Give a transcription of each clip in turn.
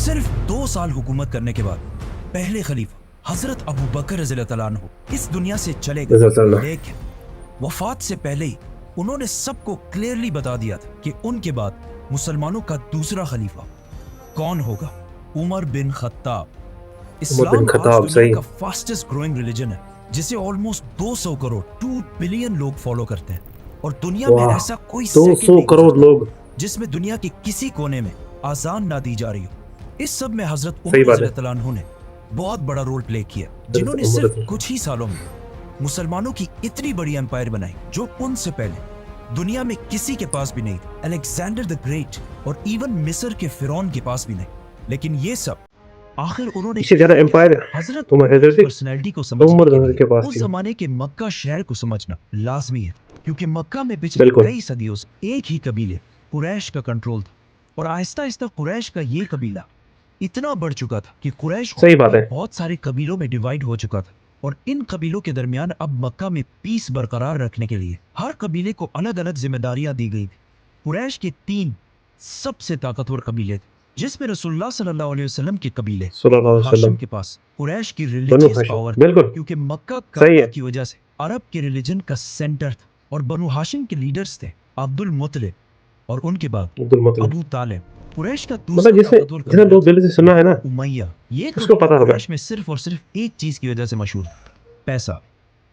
सिर्फ 2 साल हुकूमत करने के बाद पहले खलीफा हजरत अबू बकर रज़ियल्लाहु ताला अन्हु इस दुनिया से चले गए, लेकिन वफात से पहले ही उन्होंने सबको क्लियरली बता दिया था कि उनके बाद मुसलमानों का दूसरा खलीफा कौन होगा, उमर बिन खत्ताब। इस्लाम आज दुनिया का फास्टेस्ट ग्रोइंग रिलीजन है, जिसे ऑलमोस्ट 200 करोड़ 2 बिलियन लोग फॉलो करते हैं, और दुनिया में ऐसा कोई 200 करोड़ लोग जिसमें दुनिया के किसी कोने में आजान ना दी जा रही हो। इस सब में हजरत उमर रज़ियल्लाहु अन्हु ने बहुत बड़ा रोल प्ले किया, जिन्होंने सिर्फ कुछ ही सालों में मुसलमानों की इतनी बड़ी एम्पायर बनाई जो उनसे पहले दुनिया में किसी के पास भी नहीं थी। अलेक्जेंडर द ग्रेट और इवन मिस्र के फिरौन के पास भी नहीं। लेकिन ये सब आखिर उन्होंने हजरत पर्सनैलिटी को समझने के लिए उस जमाने के मक्का शहर को समझना लाजमी है, क्योंकि मक्का में पिछले कई सदियों से एक ही कबीले कुरैश का कंट्रोल था, और आहिस्ता आहिस्ता कुरैश का ये कबीला इतना बढ़ चुका था कि कुरैश बहुत सारे कबीलों में डिवाइड हो चुका था, और इन कबीलों के दरमियान अब मक्का में पीस बरकरार रखने के लिए हर कबीले को अलग अलग जिम्मेदारियां दी गई थी। कुरैश के 3 सबसे ताकतवर कबीले थे, जिसमें रसूलुल्लाह सल्लल्लाहु अलैहि वसल्लम के कबीले हाशिम के पास कुरैश की रिलीजियस पावर, क्योंकि मक्का की वजह से अरब के रिलीजन का सेंटर था, और बनु हाशिम के लीडर्स थे अब्दुल मुत्तलिब और उनके बाद अबू तालिब। कुरैश का दूसरा लोग दिल से सुना है ना, उमैया। ये उसको पता होगा। कुरैश में सिर्फ और सिर्फ एक चीज की वजह से मशहूर, पैसा।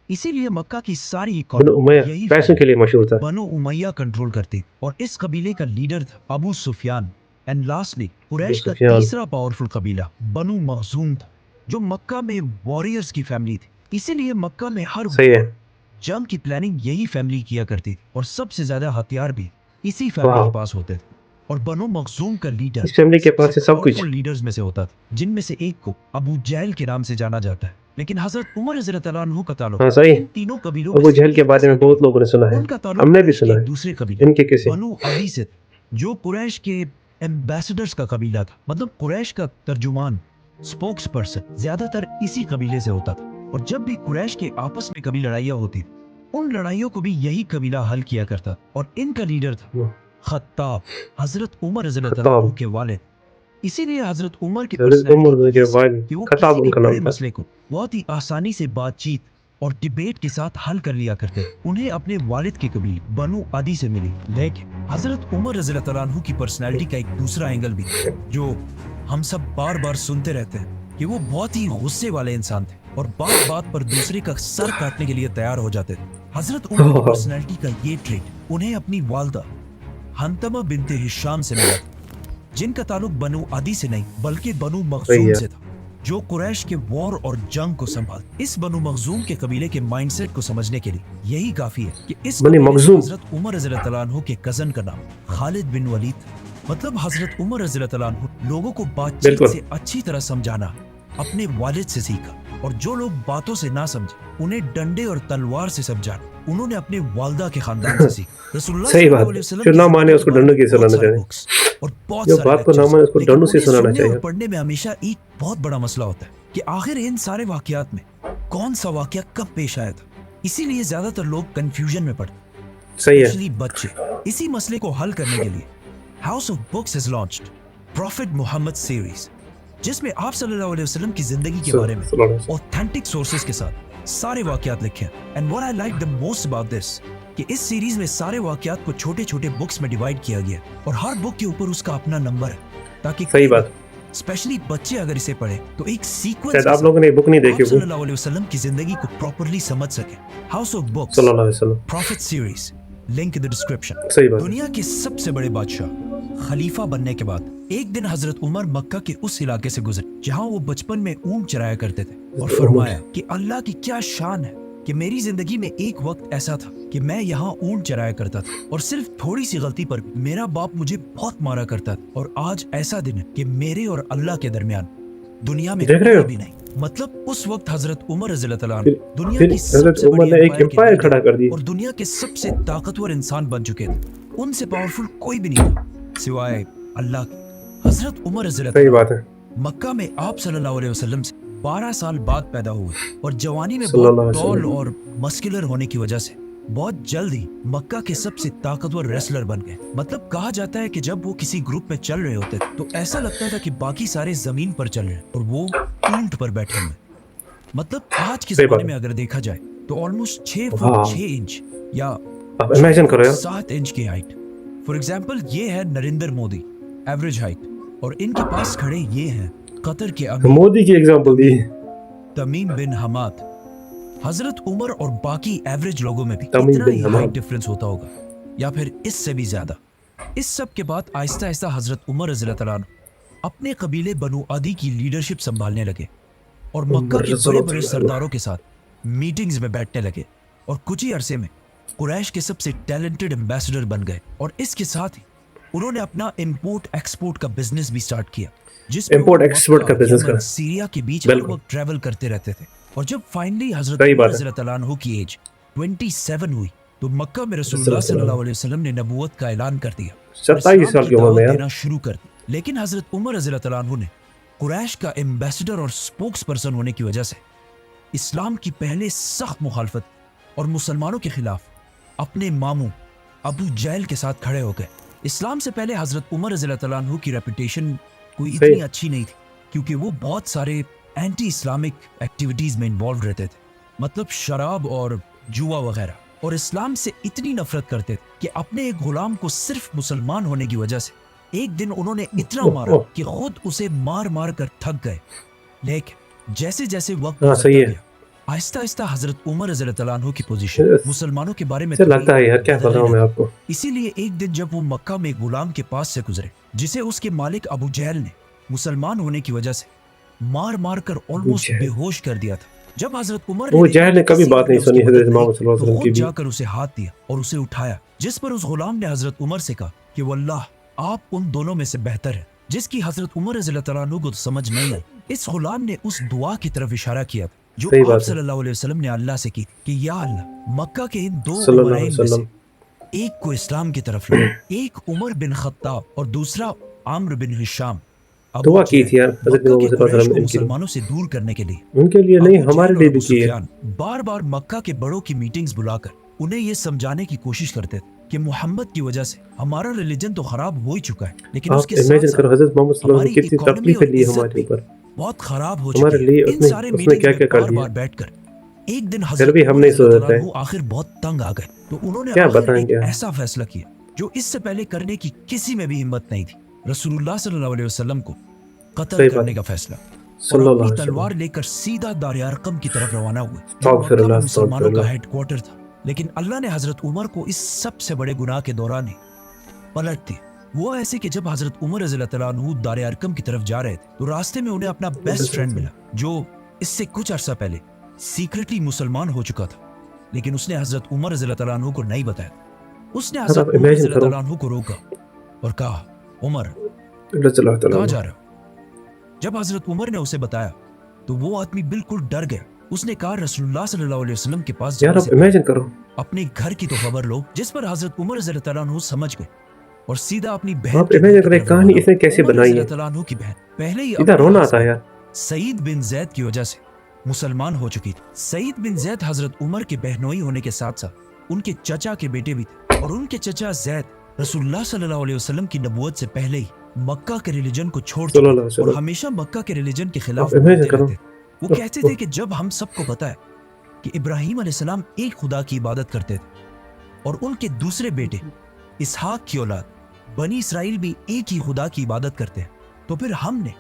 इसीलिए मक्का की सारी इकोनॉमी पैसों के लिए मशहूर था। बनु उमैया कंट्रोल करते, और इस कबीले का लीडर था अबू सुफियान। एंड लास्टली कुरैश का तीसरा पावरफुल कबीला बनु मखजूम था, जो मक्का में वॉरियर्स की फैमिली थी। इसीलिए मक्का में हर जंग की प्लानिंग यही फैमिली किया करती थी, और सबसे ज्यादा हथियार भी इसी फैमिली के पास होते थे। और बनु मखजूम का लीडर इस फैमिली के पास सब कुछ लीडर्स में से होता था, जिनमें से एक को अबू जहल के नाम से जाना जाता है। लेकिन हजरत उमर रज़ियल्लाहु अन्हु का ताल्लुक इन तीनों कबीलों अबू जहल के बारे में बहुत लोगों ने सुना है, हमने भी सुना है। दूसरे कबीले इनके किसे बनु अदी से, जो कुरैश के एम्बेसडर्स का कबीला था, मतलब कुरैश का तर्जुमान, स्पोक्स पर्सन ज्यादातर इसी कबीले से होता था। और जब भी कुरैश के आपस में कभी लड़ाइयाँ होती, उन लड़ाइयों को भी यही कबीला हल किया करता, और इनका लीडर था खत्ताब, हजरत उमर रज़ियल्लाहु अन्हु के वालिद। इसीलिए हजरत उमर की मसले को बहुत ही आसानी से बातचीत और डिबेट के साथ हल कर लिया करते। उन्हें अपने वालिद के कबीले बनु अदी से मिली। लेकिन हजरत उमर रज़ियल्लाहु अन्हु की पर्सनैलिटी का एक दूसरा एंगल भी, जो हम सब बार बार सुनते रहते हैं, कि वो बहुत ही गुस्से वाले इंसान थे, और बात बात पर दूसरे का सर काटने के लिए तैयार हो जाते थे। हजरत उमर की पर्सनैलिटी का ये ट्रेट उन्हें अपनी वालदा हंतमा बिनते हिशाम से मिला था, जिनका ताल्लुक बनु अदी से नहीं बल्कि बनु मखजूम से था, जो कुरैश के वॉर और जंग को संभाल। इस बनु मखजूम के कबीले के माइंडसेट को समझने के लिए यही काफी है कि इस हजरत उमर रज़ियल्लाहु अन्हु के कजन का नाम खालिद बिन वलीद। मतलब हजरत उमर रज़ियल्लाहु अन्हु लोगों को बातचीत से अच्छी तरह समझाना अपने वालिद से सीखा, और जो लोग बातों से ना समझे उन्हें डंडे और तलवार से समझाना उन्होंने अपने वालदा के खानदान से सीखा। सही बात, जो ना माने उसको डंडों की सुनाना चाहिए, और बहुत जो बात को ना माने उसको डंडों से सुनाना चाहिए। पढ़ने में हमेशा एक बहुत बड़ा मसला होता है कि आखिर इन सारे वाकयात में कौन सा वाकया कब पेश आया था। इसीलिए ज्यादातर लोग कंफ्यूजन में पड़ते, सही है। बच्चे। इसी मसले को हल करने के लिए House of Books has launched prophet Muhammad series, जिसमें आप सल्लल्लाहु अलैहि वसल्लम की जिंदगी के बारे में ऑथेंटिक सोर्सेज के साथ सारे वाकयात लिखे हैं। And what I like the most about this, कि इस सीरीज में सारे वाकयात को छोटे छोटे बुक्स में डिवाइड किया गया, और हर बुक के ऊपर उसका अपना नंबर है, ताकि सही बात, स्पेशली बच्चे अगर इसे पढ़े तो एक सीक्वेंस आप लोगों ने बुक नहीं देखी सल्लल्लाहु अलैहि वसल्लम की जिंदगी को प्रॉपर्ली समझ सके। हाउस ऑफ बुक्स सल्लल्लाहु अलैहि वसल्लम profit series, link in the description. सही बात। दुनिया के सबसे बड़े बादशाह खलीफा बनने के बाद एक दिन हजरत उमर मक्का के उस इलाके से गुजरे जहां वो बचपन में ऊंट चराया करते थे, और फरमाया कि अल्लाह की क्या शान है कि मेरी जिंदगी में एक वक्त ऐसा था कि मैं यहाँ ऊंट चराया करता था, और सिर्फ थोड़ी सी गलती पर मेरा बाप मुझे बहुत मारा करता था, और आज ऐसा दिन है कि मेरे और अल्लाह के दरमियान दुनिया में कोई भी नहीं। मतलब उस वक्त हजरत उमर रज़ियल्लाहु अन्हु दुनिया की सबसे बड़ी एम्पायर खड़ा कर दी, और दुनिया के सबसे ताकतवर इंसान बन चुके थे। उनसे पावरफुल कोई भी नहीं था सिवाय अल्लाह के। हजरत उमर रज़ियल्लाहु अन्हु मक्का में आप सल्लल्लाहु अलैहि वसल्लम से 12 साल बाद पैदा हुए, और जवानी में बहुत टॉल और मस्कुलर होने की वजह से बहुत जल्द ही मक्का के सबसे ताकतवर रेसलर बन गए। मतलब कहा जाता है कि जब वो किसी ग्रुप में चल रहे होते तो ऐसा लगता था कि बाकी सारे जमीन पर चल रहे हैं और वो ऊंट पर बैठे हुए। मतलब आज के जमाने में अगर देखा जाए तो ऑलमोस्ट 6 फुट 6 इंच या आप इमेजिन करो यार, 7 इंच की हाइट। फॉर एग्जाम्पल ये है नरेंद्र मोदी, एवरेज हाइट, और इनके पास खड़े ये हैं कतर के अमीर मोदी की एग्जांपल दी, तमीम बिन हमाद। हजरत उमर और बाकी एवरेज लोगों में भी तमीम इतना बिन ही हमाद। हाइट डिफरेंस होता होगा या फिर इससे भी ज्यादा। इस सब के बाद आहिस्ता आहिस्ता हजरत उमर रज़ियल्लाहु तआला अन्हु अपने कबीले बनु अदी की लीडरशिप संभालने लगे और मक्का के बड़े बड़े सरदारों के साथ मीटिंग्स में बैठने लगे और कुछ ही अरसे में कुरैश के सबसे टैलेंटेड एम्बेसडर बन गए। और इसके साथ ही उन्होंने अपना इंपोर्ट एक्सपोर्ट का बिजनेस भी स्टार्ट किया, जिसमें इंपोर्ट एक्सपोर्ट का बिजनेस का सीरिया के बीच हर वक्त ट्रैवल करते रहते थे। और जब फाइनली हजरत सही उमर बात है। रज़ियल्लाहु तआला अन्हु की एज 27 हुई तो मक्का में रसूलुल्लाह सल्लल्लाहु अलैहि वसल्लम ने नबूवत का ऐलान कर दिया, 27 साल की उम्र में यार। देना शुरू कर दी। लेकिन हजरत उमर रज़ियल्लाहु तआला अन्हु ने कुरैश का एम्बेसडर और स्पोक्स पर्सन होने की वजह से इस्लाम की पहले सख्त मुखालफत और मुसलमानों के खिलाफ अपने मामू अबू जहल के साथ खड़े हो गए। इस्लाम से पहले हजरत उमर रज़ियल्लाहु तआला अन्हु की रेपुटेशन कोई इतनी अच्छी नहीं थी, क्योंकि वो बहुत सारे एंटी इस्लामिक एक्टिविटीज में इन्वॉल्व रहते थे, मतलब शराब और जुआ वगैरह, और इस्लाम से इतनी नफरत करते थे कि अपने एक गुलाम को सिर्फ मुसलमान होने की वजह से एक दिन उन्होंने इतना मारा कि खुद उसे मार मार कर थक गए। लेकिन जैसे जैसे वक्त हाँ, सही है। आहिस्ता आहिस्ता हजरत उमर रज़ियल्लाहु तआला अन्हु की पोजीशन मुसलमानों के बारे में ऐसा लगता है यार, क्या बदलने कर रहा हूँ मैं लगी। आपको। इसीलिए एक दिन जब वो मक्का में एक गुलाम के पास से गुजरे जिसे उसके मालिक अबू जहल ने मुसलमान होने की वजह से मार मार कर ऑलमोस्ट जहल। बेहोश कर दिया था, जब हजरत उमर वो देखा जहल ने कि कभी किसी बात ने नहीं उसकी सुनी मदद हज़रत नहीं मोहम्मद की, सल्लल्लाहु अलैहि तो वसल्लम की खुद भी। जाकर उसे हाथ दिया और उसे उठाया, जिस पर उस गुलाम ने हजरत उमर से कहा कि वल्लाह आप उन दोनों में से बेहतर है, जिसकी हजरत उमर रज़ियल्लाहु तआला अन्हु को तो समझ नहीं आई। इस गुलाम ने उस दुआ की तरफ इशारा किया था जो सही आप बात है। सल्लल्लाहु अलैहि वसल्लम ने अल्लाह से की कि या अल्लाह मक्का के इन दो सल्लल्लाहु अलैहि उमरैन में से वसल्लम। एक को इस्लाम की तरफ ला, एक उमर बिन खत्ताब और दूसरा आम्र बिन हिशाम। अबू दुआ की जहल थी यार हज़रत मक्का के मोहम्मद सल्लल्लाहु कुरैश अलैहि को वसल्लम इनके लिए, मुसलमानों से दूर करने के लिए उनके लिए नहीं, अबू हमारे जहल लिए और भी अबू की है। सुफियान बार बार मक्का के बड़ों की मीटिंग्स बुलाकर उन्हें ये समझाने की कोशिश करते थे कि मोहम्मद की वजह से हमारा रिलीजन तो खराब हो ही चुका है, लेकिन आप उसके साथ इमेजिन साथ करो हज़रत मोहम्मद सल्लल्लाहु अलैहि हमारी वसल्लम कितनी इकोनॉमी तकलीफें और ली इज्जत हमारे भी ऊपर, बहुत खराब हो हमारे चुकी लिए है। इन उसने सारे उसने मीटिंग्स क्या में क्या कर बार दिया, बार बैठकर एक दिन फिर हजरत भी हम उमर नहीं रज़ियल्लाहु सोचते तआला हैं। अन्हु आखिर बहुत तंग आ गए, तो उन्होंने क्या आखिर बताएंगे एक आप? ऐसा फैसला किया जो इससे पहले करने की किसी में भी हिम्मत नहीं थी। रसूलुल्लाह सल्लल्लाहु अलैहि वसल्लम को कत्ल सही बात करने है। का फैसला, और सल्लल्लाहु अपनी अलैहि वसल्लम। तलवार लेकर सीधा दार अरकम की तरफ रवाना हुए, जो मक्का में अस्तगफिरुल्लाह, मुसलमानों का अस्तगफिरुल्लाह। हेडक्वार्टर था। लेकिन अल्लाह ने हजरत उमर को इस सबसे बड़े गुनाह के दौरान ही पलट दी। वो ऐसे कि जब हजरत उमर रज़ियल्लाहु तआला अन्हु दार अरकम की तरफ जा रहे थे तो रास्ते में उन्हें अपना बेस्ट फ्रेंड मिला जो इससे कुछ अरसा पहले सीक्रेटली मुसलमान हो चुका था, लेकिन उसने हजरत उमर रज़ियल्लाहु तआला अन्हु को नहीं बताया। उसने अब हजरत आप उमर इमेजिन रज़ियल्लाहु करो, तआला अन्हु को रोका और कहा, उमर रज़ियल्लाहु तआला कहाँ अन्हु। जा रहे हो? जब हजरत उमर ने उसे बताया तो वो आदमी बिल्कुल डर गया। उसने कहा, रसूलुल्लाह सल्लल्लाहु अलैहि वसल्लम के पास यार जाने आप से पहले इमेजिन करो, अपने घर की तो खबर लो। जिस पर हजरत उमर रज़ियल्लाहु तआला अन्हु समझ गए और सीधा अपनी बहन आप के घर इमेजिन की करो, तरफ कहानी रवाना इसने हुए। कैसे उमर बनाई है, रज़ियल्लाहु तआला अन्हु की बहन पहले ही इतना अपने रोना आता है हस्बैंड यार। सईद बिन जैद की वजह से मुसलमान हो चुकी थी। सईद बिन जैद हजरत उमर के बहनोई होने के साथ साथ उनके चचा के बेटे भी थे, और उनके चचा जैद रसूलुल्लाह सल्लल्लाहु अलैहि वसल्लम की नबूवत से पहले ही मक्का के रिलीजन को छोड़ चुके सल्लल्लाहु थे अलैहि और वसल्लम। हमेशा मक्का के रिलीजन के खिलाफ आप इमेजिन बोलते करो, रहते थे। वो कहते थे कि जब हम सबको पता है कि इब्राहिम अलैहिस्सलाम एक खुदा की इबादत करते थे और उनके दूसरे बेटे इसहाक की औलाद बनी इसराइल भी एक ही खुदा की इबादत करते हैं, तो फिर हमने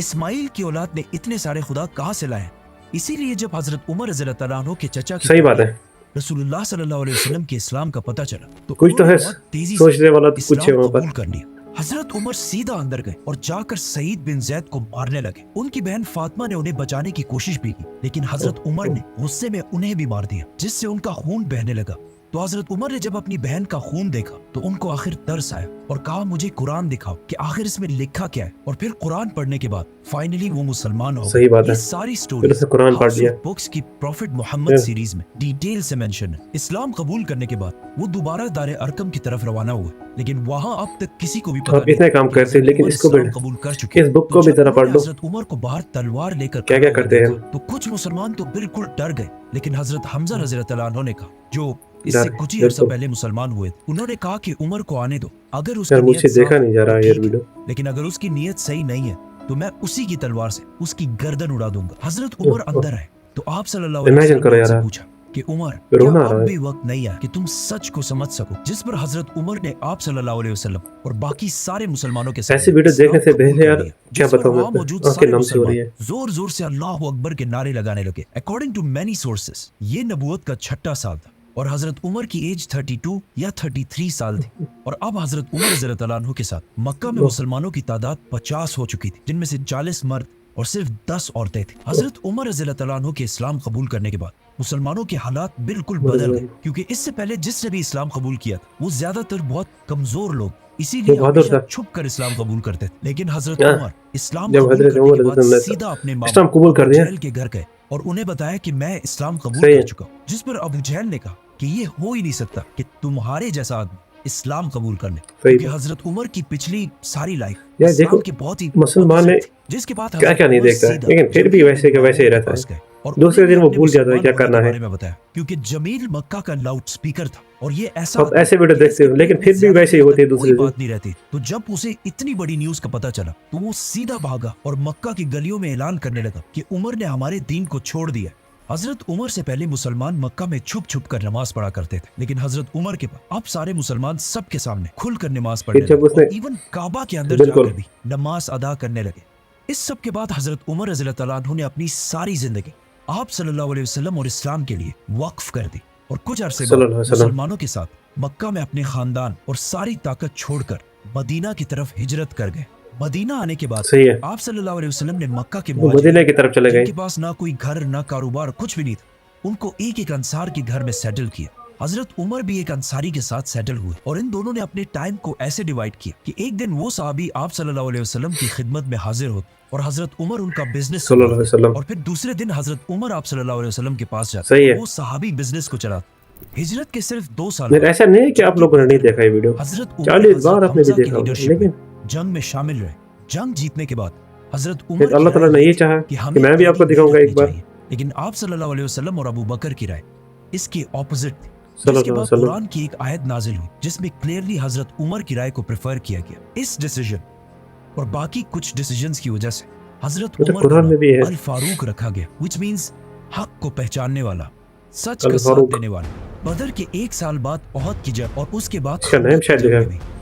इस्माइल की औलाद ने इतने सारे खुदा कहाँ से लाए? इसीलिए जब हजरत उमर रज़ियल्लाहु तआला अन्हु के चचा की सही बात है, रसूलुल्लाह सल्लल्लाहु अलैहि वसल्लम के इस्लाम का पता चला तो कुछ तो उन्होंने है, बहुत तेजी सोचने वाला तो से कुछ है इस्लाम वहाँ पर। कबूल कर लिया। हजरत उमर सीधा अंदर गए और जाकर सईद बिन जैद को मारने लगे। उनकी बहन फातिमा ने उन्हें बचाने की कोशिश भी की, लेकिन हजरत उमर ने गुस्से में उन्हें भी मार दिया, जिससे उनका खून बहने लगा। तो हजरत उमर ने जब अपनी बहन का खून देखा तो उनको आखिर तरस आया और कहा, मुझे कुरान दिखाओ कि आखिर इसमें लिखा क्या है। और फिर कुरान पढ़ने के बाद फाइनली वो मुसलमान हो गए। सही बात है। ये सारी फिर स्टोरी उसने कुरान पढ़ लिया। बुक्स की प्रॉफिट मोहम्मद सीरीज में डिटेल से मेंशन है। इस्लाम कबूल करने के बाद वो दोबारा दार अरकम की तरफ रवाना हुए, लेकिन वहाँ अब तक किसी को भी पता आप इतने काम करते हैं, लेकिन इसको भी कबूल कर चुके। इस बुक को भी जरा पढ़ लो, हजरत उमर को बाहर तलवार लेकर क्या क्या करते हैं। तो कुछ मुसलमान तो बिल्कुल डर गए, लेकिन हजरत हमजा रज़ियल्लाहु तआला अन्हु ने कहा, जो इससे कुछ ही अर्सा पहले मुसलमान हुए। उन्होंने कहा कि उमर को आने दो, अगर उसकी यार नीयत मुझसे देखा नहीं जा रहा यार वीडियो, लेकिन अगर उसकी नीयत सही नहीं है तो मैं उसी की तलवार से उसकी गर्दन उड़ा दूंगा। हजरत उमर अंदर आए तो आप सल्लल्लाहु अलैहि वसल्लम से पूछा कि उमर, क्या अब भी वक्त नहीं है कि तुम सच को समझ सको? जिस पर हजरत उमर ने आप सल्लल्लाहु अलैहि वसल्लम और बाकी सारे मुसलमानों के साथ ऐसी वीडियो देखने से पहले यार क्या बताऊं मैं, आंखें नम सी हो रही है। जोर जोर से अल्लाह अकबर के नारे लगाने लगे। अकॉर्डिंग टू मैनी सोर्सेस ये नबूवत का 6वां साल था और हजरत उमर की एज 32 या 33 साल थी। और अब हजरत उमर रज़ियल्लाहु अन्हु के साथ मक्का में मुसलमानों की तादाद 50 हो चुकी थी, जिनमें से 40 मर्द और सिर्फ 10 औरतें थी। हजरत उमर रज़ियल्लाहु अन्हु के इस्लाम कबूल करने के बाद मुसलमानों के हालात बिल्कुल बदल गए, क्योंकि इससे पहले जिसने भी इस्लाम कबूल किया था वो ज्यादातर बहुत कमजोर लोग, इसीलिए हमेशा छुप कर इस्लाम कबूल करते थे। लेकिन हजरत उमर इस्लाम कबूल करने के बाद सीधा अपने इस्लाम कबूल कर दिया, के घर गए और उन्हें बताया कि मैं इस्लाम कबूल कर चुका हूँ। जिस पर अबू जहल ने कहा कि ये हो ही नहीं सकता कि तुम्हारे जैसा आदमी इस्लाम कबूल कर ले, क्योंकि हजरत उमर की पिछली सारी लाइफ इस्लाम के बहुत ही मुसलमान ने जिसके बाद क्या क्या नहीं देखता है, लेकिन फिर भी वैसे के वैसे ही रहता है। और दूसरे दिन वो भूल जाता है क्या करना है। मैं बताया क्योंकि जमील मक्का का लाउड स्पीकर था और ये ऐसा आप ऐसे वीडियो देखते हो लेकिन फिर भी वैसे ही होती है, दूसरी बात नहीं रहती। तो जब उसे इतनी बड़ी न्यूज का पता चला तो वो सीधा भागा और मक्का की गलियों में ऐलान करने लगा कि उमर ने हमारे दीन को छोड़ दिया। हजरत उमर से पहले मुसलमान मक्का में छुप छुप कर नमाज पढ़ा करते थे, लेकिन हजरत उमर के बाद अब सारे मुसलमान सबके सामने खुलकर नमाज पढ़ने लगे और इवन काबा के अंदर जाकर भी नमाज अदा करने लगे। इस सब के बाद हजरत उमर रज़ियल्लाहु अन्हु ने अपनी सारी जिंदगी आप सल्लल्लाहु अलैहि वसल्लम और इस्लाम के लिए वक्फ कर दी और कुछ अरसे बाद मुसलमानों के साथ मक्का में अपने खानदान और सारी ताकत छोड़कर मदीना की तरफ हिजरत कर गए। मदीना आने के बाद आप सल्लल्लाहु अलैहि वसल्लम ने मक्का के मदीना की तरफ चले गए, जिनके पास ना कोई घर ना कारोबार कुछ भी नहीं था, उनको एक एक अंसार के घर में सेटल किया। हजरत उमर भी एक अंसारी के साथ सेटल हुए और इन दोनों ने अपने टाइम को ऐसे डिवाइड किया कि एक दिन वो सहाबी आप सल्लल्लाहु अलैहि वसल्लम की खिदमत में हाजिर होते और हजरत उमर उनका बिजनेस और फिर दूसरे दिन हजरत उमर आप सल्लल्लाहु अलैहि वसल्लम के पास जाते, वो सहाबी बिजनेस को चलाते। हिजरत के सिर्फ 2 साल ऐसा नहीं है कि आप लोगों ने नहीं देखा ये वीडियो, हजरत 40 बार आपने भी देखा, लेकिन जंग में शामिल रहे। जंग जीतने के बाद हजरत उमर अल्लाह ताला ने ये चाहा कि मैं भी आपको दिखाऊंगा एक बार, लेकिन आप सल्लल्लाहु अलैहि वसल्लम और अबू बकर की राय इसके ऑपोजिट थी। इसके बाद कुरान की एक आयत नाजिल हुई जिसमें क्लियरली हजरत उमर की राय को प्रेफर किया गया। इस डिसीजन और बाकी कुछ डिसीजंस की वजह से हजरत उमर कुरान में भी है अल फारूक रखा गया, व्हिच मींस हक को पहचानने वाला, सच का साथ देने वाला। बदर के 1 साल बाद ओहद की जंग और उसके बाद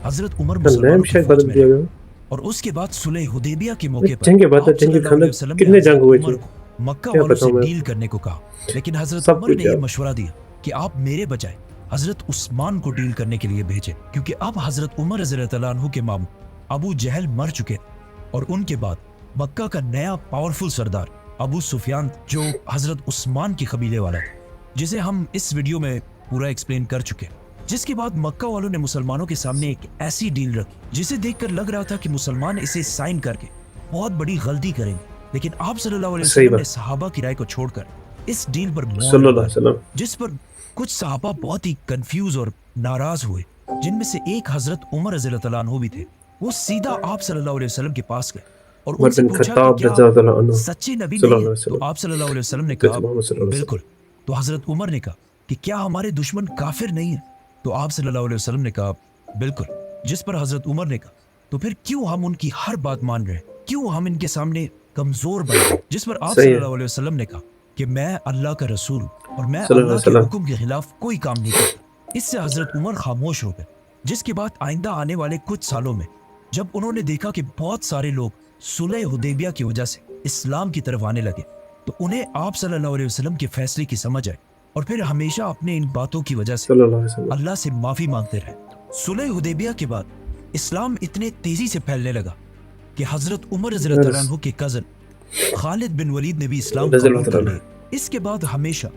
हजरत उमर मुसलमानों और उसके बाद सुलह हुदैबिया के मौके पर कितने जंग हुए थे, मक्का वालों से डील करने को कहा, लेकिन हजरत उमर ने यह मशवरा दिया कि आप मेरे बजाय हजरत उस्मान को डील करने के लिए भेजें, क्योंकि अब हजरत उमर रज़ियल्लाहु अन्हु के मामू अबू जहल मर चुके और उनके बाद मक्का का नया पावरफुल सरदार अबू सुफियान जो हजरत उस्मान की कबीले वाला था, जिसे हम इस वीडियो में पूरा एक्सप्लेन कर चुके। जिसके बाद मक्का वालों ने मुसलमानों के सामने एक ऐसी डील रखी जिसे देखकर लग रहा था कि मुसलमान इसे साइन करके बहुत बड़ी गलती करेंगे, लेकिन आप सल्लल्लाहु अलैहि वसल्लम ने सहाबा की राय को छोड़कर इस डील पर जिस पर कुछ सहाबा बहुत ही कंफ्यूज और नाराज हुए, जिनमें से एक हजरत उमर रज़ियल्लाहु अन्हु भी थे। वो सीधा आप सल्लल्लाहु अलैहि वसल्लम के पास गए और उनसे पूछा कि क्या सच्चे नबी नहीं है? तो आप सल्लल्लाहु अलैहि वसल्लम ने कहा बिल्कुल। तो हजरत उमर ने कहा कि क्या हमारे दुश्मन काफिर नहीं है? तो आप सल्लल्लाहु अलैहि वसल्लम ने कहा बिल्कुल। जिस पर हजरत उमर ने कहा तो फिर क्यों हम उनकी हर बात मान रहे हैं, क्यों हम इनके सामने कमजोर बन रहे? जिस पर आप सल्लल्लाहु अलैहि वसल्लम ने कहा कि मैं अल्लाह का रसूल हूँ और मैं अल्लाह के हुक्म के खिलाफ कोई काम नहीं करता। इससे हजरत उमर खामोश हो गए। जिसके बाद आइंदा आने वाले कुछ सालों में जब उन्होंने देखा कि बहुत सारे लोग सुलह हुदैबिया की वजह से इस्लाम की तरफ आने लगे, तो उन्हें आप सल्लल्लाहु अलैहि वसल्लम के फैसले की समझ आई और फिर हमेशा अपने इन बातों की वजह से अल्लाह से माफी मांगते रहे। सुलह हुदैबिया के बाद इस्लाम इतने तेजी से फैलने लगा कि हजरत उमर रज़ियल्लाहु अन्हु के कजन खालिद बिन वलीद ने भी इस्लाम कबूल कर लिया। इसके बाद हमेशा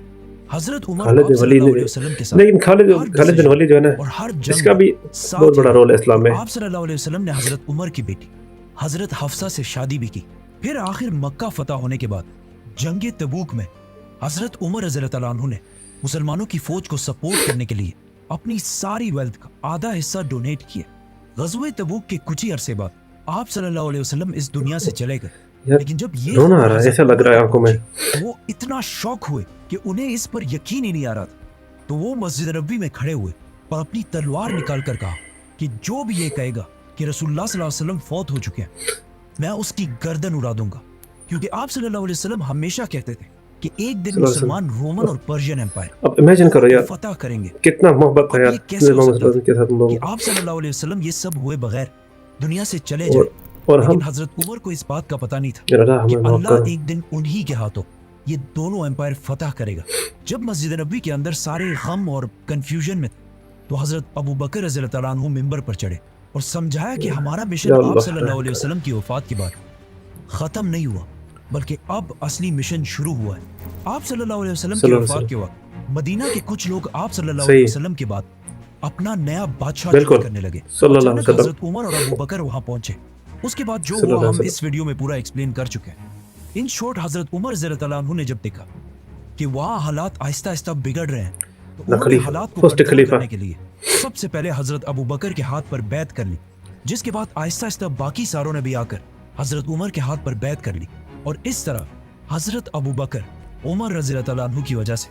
हजरत उमर सल्लल्लाहु अलैहि वसल्लम के साथ, लेकिन खालिद बिन वलीद जो है ना, और हर इसका भी बहुत बड़ा रोल है इस्लाम में। आप सल्लल्लाहु अलैहि वसल्लम ने हजरत उमर की बेटी हजरत हफ्सा से शादी भी की। फिर आखिर मक्का फतह होने के बाद जंगे तबूक में हजरत उमर रज़ियल्लाहु अन्हु ने मुसलमानों की फौज को सपोर्ट करने के लिए अपनी सारी वेल्थ का आधा हिस्सा डोनेट किया। गज़वे तबूक के कुछ ही अरसे बाद आप सल्लल्लाहु अलैहि वसल्लम इस दुनिया से चले गए, लेकिन जब ये रोना आ रहा है, ऐसा लग रहा है आंखों में, वो इतना शॉक हुए कि उन्हें इस पर यकीन ही नहीं आ रहा था। तो वो मस्जिद नबी में खड़े हुए और अपनी तलवार निकाल कर कहा कि जो भी ये कहेगा कि रसूलुल्लाह सल्लल्लाहु अलैहि वसल्लम फौत हो चुके हैं, मैं उसकी गर्दन उड़ा दूंगा। क्योंकि आप सल्लल्लाहु अलैहि वसल्लम हमेशा कहते थे कि एक दिन मुसलमान रोमन और पर्शियन एम्पायर अब इमेजिन करो यार फतह करेंगे। कितना मोहब्बत है अब यार ये कैसे हो सकता मोहम्मद के साथ हम कि लोग आप सल्लल्लाहु अलैहि वसल्लम ये सब हुए बगैर दुनिया से चले और, जाए। और हम लेकिन हजरत उमर को इस बात का पता नहीं था यार अल्लाह कि हमें माफ अल्लाह कर। एक दिन उन्हीं के हाथों ये दोनों एम्पायर फतह करेगा। जब मस्जिद नबी के अंदर सारे गम और कंफ्यूजन में थे, तो हजरत अबू बकर रज़ी अल्लाह तआला अन्हु मिंबर पर चढ़े और समझाया कि हमारा मिशन या आप अल्लाह सल्लल्लाहु अलैहि वसल्लम की वफात के बाद खत्म नहीं हुआ, बल्कि अब असली मिशन शुरू हुआ है। आप सल्लल्लाहु अलैहि वसल्लम की सल्लल्लाहु वफात अलैहि के वक्त मदीना के कुछ लोग आप सल्लल्लाहु सही अलैहि है। वसल्लम के बाद अपना नया बादशाह बिल्कुल चूज करने लगे। सल्लल्लाहु अलैहि अचानक वसल्लम हजरत उमर और अबू बकर वहां पहुंचे। उसके बाद जो सल्लल्लाहु हुआ अलैहि हम वसल्लम। इस वीडियो में पूरा एक्सप्लेन कर चुके हैं। इन शॉर्ट हजरत उमर रज़ियल्लाहु अन्हु ने जब देखा कि वहाँ हालात आहिस्ता आहिस्ता बिगड़ रहे हैं, तो उन्होंने खलीफा, हालात को फर्स्ट कंट्रोल खलीफा। करने के लिए सबसे पहले हजरत अबू बकर के हाथ पर बैत कर ली, जिसके बाद आहिस्ता आहिस्ता बाकी सारों ने भी आकर हजरत उमर के हाथ पर बैत कर ली। और इस तरह हजरत अबू बकर उमर रज़ियल्लाहु अन्हु की वजह से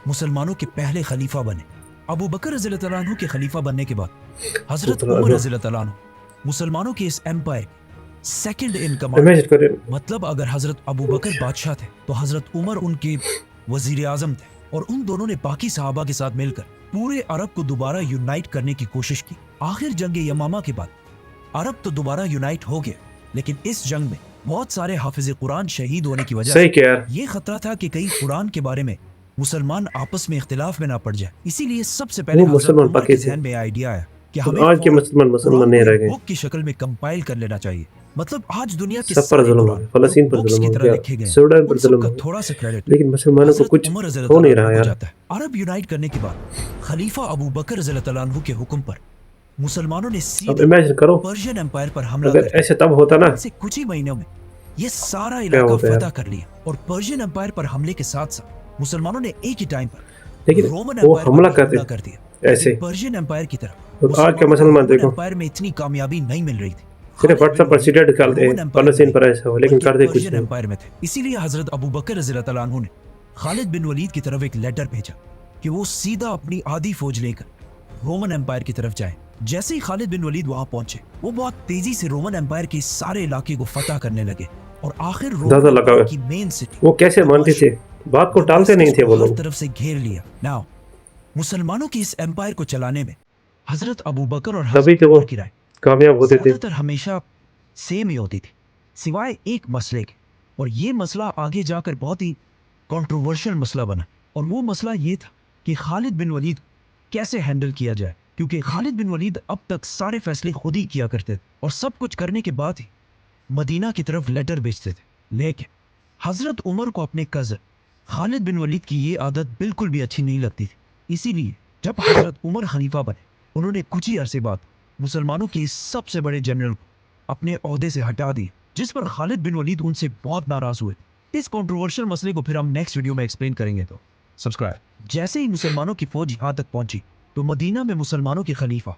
मुसलमानों के पहले खलीफा बने। अबू बकर रज़ियल्लाहु अन्हु के खलीफा बनने के बाद हजरत उमर रज़ियल्लाहु अन्हु मुसलमानों के इस empire second in command. Imagine करो मतलब अगर हजरत अबू बकर बादशाह थे तो हजरत उमर उनके वजीर आजम थे, और उन दोनों ने बाकी सहाबा के साथ मिलकर पूरे अरब को दोबारा यूनाइट करने की कोशिश की। आखिर जंग यमामा के बाद अरब तो दोबारा यूनाइट हो गया, लेकिन इस जंग में बहुत सारे हाफिज कुरान शहीद होने की वजह सही से क्या यार ये खतरा था कि कहीं कुरान के बारे में मुसलमान आपस में इख्तिलाफ में ना पड़ जाए। इसीलिए सबसे पहले वो हजरत मुसलमान उमर के बाकी थे। ज़हन में आइडिया आया कि और हमें आज के फौरन मुसलमान नहीं कुरान रह को गए। बुक की शक्ल में कंपाइल कर लेना चाहिए। मतलब आज दुनिया के सब पर सारे जुल्म हो कुरान गया, फलस्तीन पर बुक्स जुल्म की हो तरह गया, लिखे गए हैं, सूडान पर उन जुल्म सबका हो गया, थोड़ा सा क्रेडिट लेकिन मुसलमानों को हजरत कुछ उमर हो नहीं रज़ियल्लाहु रहा अन्हु को यार। जाता है। अरब यूनाइट करने के बाद खलीफा अबू बकर रज़ियल्लाहु अन्हु के हुक्म पर मुसलमानों ने अब सीधे इमेजिन करो पर्शियन एम्पायर पर हमला अगर कर ऐसे तब होता ना से कुछ ही महीनों में ये सारा क्या इलाका होता है फतह कर लिया। और पर्शियन एम्पायर पर हमले के साथ साथ मुसलमानों ने एक ही टाइम पर लेकिन रोमन वो एम्पायर हमला पर भी करते हमला कर दिया। ऐसे लेकिन पर्शियन एम्पायर की तरफ और आज के मुसलमानों को मुसलमान रोमन देखो एम्पायर में इतनी कामयाबी नहीं मिल रही थी। सिर्फ खालिद व्हाट्सएप बिन पर सीटेट निकालते रोमन हैं एम्पायर फलस्तीन में पर ऐसा हो, लेकिन बल्कि करते कुछ पर्शियन नहीं। एम्पायर में थे। इसीलिए हजरत अबू बकर रज़ियल्लाहु अन्हु ने खालिद बिन वलीद की तरफ एक लेटर भेजा कि वो सीधा अपनी आधी फौज लेकर रोमन एम्पायर की तरफ जाए। जैसे ही खालिद बिन वलीद वहां पहुंचे, वो बहुत तेजी से रोमन एम्पायर के सारे इलाके को फतह करने लगे और आखिर ज्यादा रोमन लगा एम्पायर हुआ। की मेन सिटी वो कैसे मानते थे, बात को टालते नहीं थे वो हर लोग। तरफ से घेर लिया। नाउ मुसलमानों की इस एम्पायर को चलाने में हजरत अबू बकर और तभी हजरत तो वो उमर की राय कामयाब होते थे। ज्यादातर हमेशा सेम ही होती थी, सिवाय एक मसले के। और ये मसला आगे जाकर बहुत ही कंट्रोवर्शियल मसला बना, और वो मसला ये था कि खालिद बिन वलीद कैसे हैंडल किया जाए। क्योंकि खालिद बिन वलीद अब तक सारे फैसले खुद ही किया करते थे और सब कुछ करने के बाद ही मदीना की तरफ लेटर भेजते थे। लेकिन हजरत उमर को अपने कज़न खालिद बिन वलीद की ये आदत बिल्कुल भी अच्छी नहीं लगती थी। इसीलिए जब हजरत उमर खलीफा बने, उन्होंने कुछ ही अरसे बाद मुसलमानों के इस सबसे बड़े जनरल को अपने ओहदे से हटा दिया, जिस पर खालिद बिन वलीद उनसे बहुत नाराज हुए। इस कंट्रोवर्शियल मसले को फिर हम नेक्स्ट वीडियो में एक्सप्लेन करेंगे, तो सब्सक्राइब। जैसे ही मुसलमानों की फौज यहाँ तक पहुंची, तो मदीना में मुसलमानों के खलीफा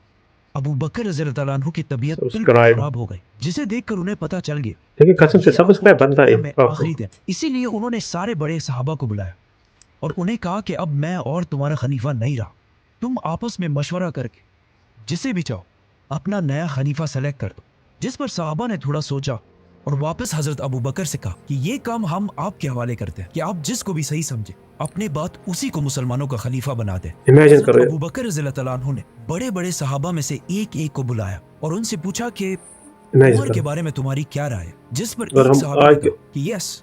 अबू बकर रज़ियल्लाहु अन्हु की तबीयत बिल्कुल सब्सक्राइब खराब हो गई, जिसे देखकर उन्हें पता चल गया लेकिन कसम से ये सब्सक्राइब आपको बनता है दुनिया में आपको। आखिरी दिन। इसीलिए उन्होंने सारे बड़े सहाबा को बुलाया और उन्हें कहा कि अब मैं और तुम्हारा खलीफा नहीं रहा, तुम आपस में मशवरा करके जिसे भी चाहो अपना नया खलीफा सेलेक्ट कर दो। जिस पर सहाबा ने थोड़ा सोचा और वापस हजरत अबू बकर से कहा कि ये काम हम आपके हवाले करते हैं, कि आप जिसको भी सही समझे अपने बात उसी को मुसलमानों का खलीफा बना दे। इमेजिन हजरत करो अबू बकर रज़ियल्लाहु अन्हु ने बड़े बड़े सहाबा में से एक एक को बुलाया और उनसे पूछा कि इमेजिन उमर के करो। बारे में तुम्हारी क्या राय है। जिस पर और एक हम सहाबी ने आज कहा कि यस,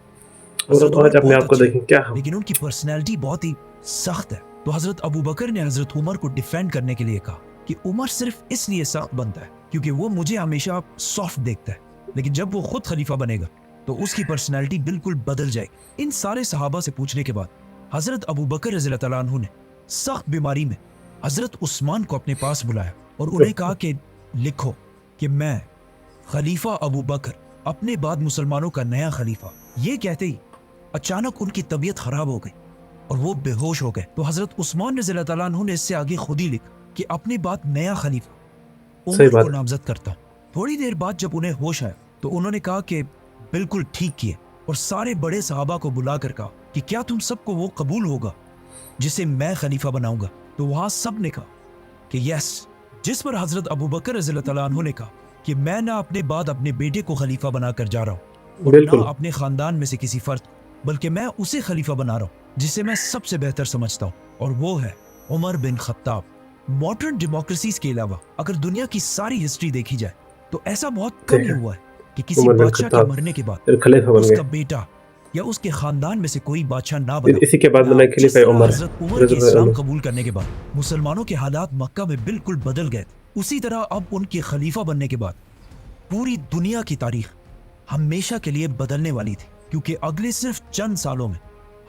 हजरत और उमर आज अपने बहुत आप को अच्छे देखें हैं, क्या हम लेकिन उनकी पर्सनैलिटी बहुत ही सख्त है। तो हजरत अबू बकर ने हजरत उमर को डिफेंड करने के लिए कहा कि उमर सिर्फ इसलिए सख्त बनता है क्योंकि वो मुझे हमेशा सॉफ्ट देखता है, लेकिन जब वो खुद खलीफा बनेगा तो उसकी पर्सनैलिटी बिल्कुल बदल जाएगी। इन सारे सहाबा से पूछने के बाद हजरत अबू बकर रज़ियल्लाहु अन्हु ने सख्त बीमारी में हजरत उस्मान को अपने पास बुलाया और उन्हें कहा कि लिखो कि मैं खलीफा अबू बकर, अपने बाद मुसलमानों का नया खलीफा। ये कहते ही अचानक उनकी तबीयत खराब हो गई और वो बेहोश हो गए। तो हजरत उस्मान रज़ियल्लाहु अन्हु ने इससे आगे खुद ही लिखा कि अपने बाद नया खलीफा सही उमर बात। को नामजद करता हूँ। थोड़ी देर बाद जब उन्हें होश आया तो उन्होंने कहा कि बिल्कुल ठीक किए, और सारे बड़े सहाबा को बुलाकर कहा कि क्या तुम सबको वो कबूल होगा जिसे मैं खलीफा बनाऊंगा। तो वहां सब ने कहा कि यस, जिस पर हजरत अबू बकर रज़ियल्लाहु तआला अन्हु ने कहा कि मैं ना अपने बाद अपने बेटे को खलीफा बनाकर जा रहा हूँ और ना अपने खानदान में से किसी फर्द, बल्कि मैं उसे खलीफा बना रहा हूँ जिसे मैं सबसे बेहतर समझता हूँ, और वो है Umar bin Khattab. Modern democracies के अलावा अगर दुनिया की सारी हिस्ट्री देखी जाए तो ऐसा बहुत कम ही हुआ है कि किसी बादशाह के मरने के बाद उसका बेटा या उसके खानदान में से कोई बादशाह ना बना। इसी के बाद बना खलीफा उमर। हज़रत उमर के इस्लाम कबूल करने के बाद मुसलमानों के हालात मक्का में बिल्कुल बदल गए। उसी तरह अब उनके खलीफा बनने के बाद पूरी दुनिया की तारीख हमेशा के लिए बदलने वाली थी, क्योंकि अगले सिर्फ चंद सालों में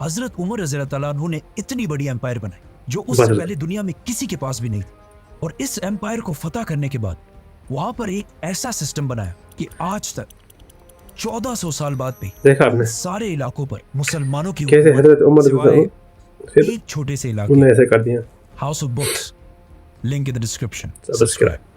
हजरत उमर रज़ियल्लाहु तआला अन्हु ने इतनी बड़ी एम्पायर बनाई जो उससे पहले दुनिया में किसी के पास भी नहीं थी। और इस एम्पायर को फतह करने के बाद वहां पर एक ऐसा सिस्टम बनाया कि आज तक 1400 साल बाद भी देखा आपने सारे इलाकों पर मुसलमानों की कैसे हजरत उमर एक छोटे से इलाके ऐसे कर दिया। House of books, link in the description. Subscribe.